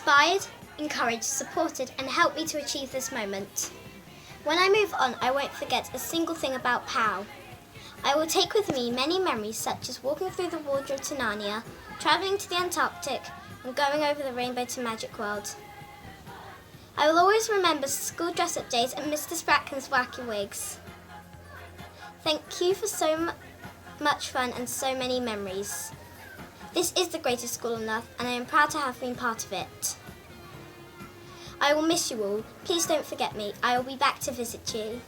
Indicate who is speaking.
Speaker 1: inspired, encouraged, supported, and helped me to achieve this moment. When I move on, I won't forget a single thing about POW. I will take with me many memories such as walking through the wardrobe to Narnia, travelling to the Antarctic, and going over the rainbow to Magic World. I will always remember school dress-up days and Mr. Spratken's wacky wigs. Thank you for so much fun and so many memories. This is the greatest school on earth, and I am proud to have been part of it. I will miss you all. Please don't forget me. I will be back to visit you.